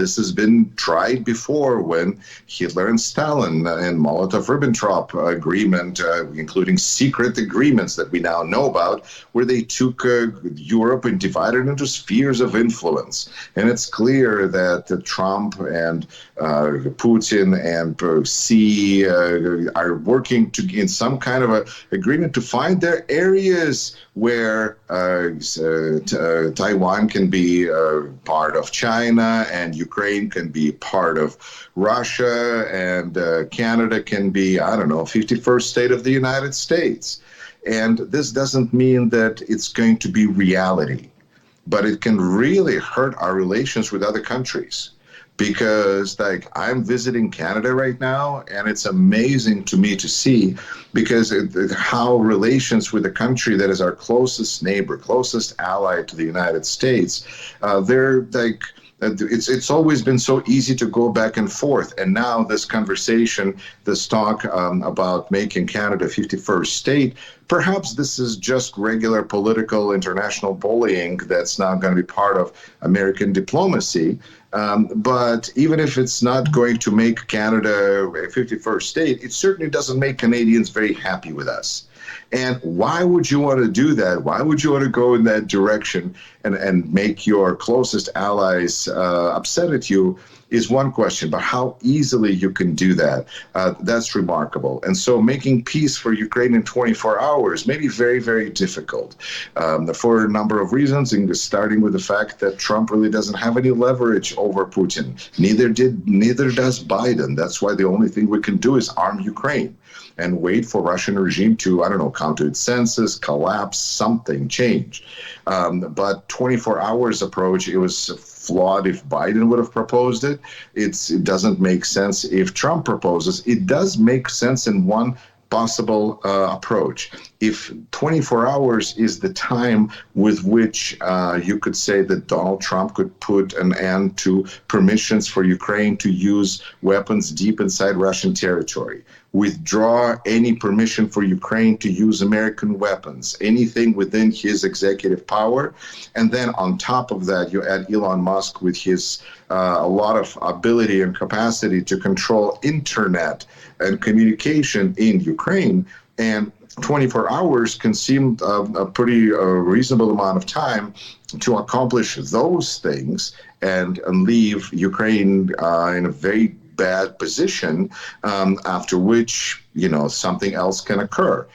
This has been tried before when Hitler and Stalin and Molotov-Ribbentrop agreement, including secret agreements that we now know about, where they took Europe and divided into spheres of influence. And it's clear that Trump and Putin and Xi are working in some kind of a agreement to find their areas where Taiwan can be part of China, and Ukraine can be part of Russia, and Canada can be, I don't know, 51st state of the United States. And this doesn't mean that it's going to be reality, but it can really hurt our relations with other countries. Because, like, I'm visiting Canada right now, and it's amazing to me to see, because how relations with a country that is our closest neighbor, closest ally to the United States, they're like, it's always been so easy to go back and forth. And now this conversation, this talk about making Canada 51st state, perhaps this is just regular political international bullying that's not going to be part of American diplomacy. But even if it's not going to make Canada a 51st state, it certainly doesn't make Canadians very happy with us. And why would you want to do that? Why would you want to go in that direction and make your closest allies upset at you is one question, but how easily you can do that, that's remarkable. And so making peace for Ukraine in 24 hours may be very, very difficult for a number of reasons, starting with the fact that Trump really doesn't have any leverage over Putin. Neither does Biden. That's why the only thing we can do is arm Ukraine and wait for Russian regime to, I don't know, come to its senses, collapse, something, change. But 24 hours approach, it was flawed if Biden would have proposed it. It doesn't make sense if Trump proposes. It does make sense in one possible approach. If 24 hours is the time with which you could say that Donald Trump could put an end to permissions for Ukraine to use weapons deep inside Russian territory, withdraw any permission for Ukraine to use American weapons, anything within his executive power, and then on top of that, you add Elon Musk with his a lot of ability and capacity to control internet and communication in Ukraine, and 24 hours can seem a pretty reasonable amount of time to accomplish those things and leave Ukraine in a very bad position, after which, something else can occur.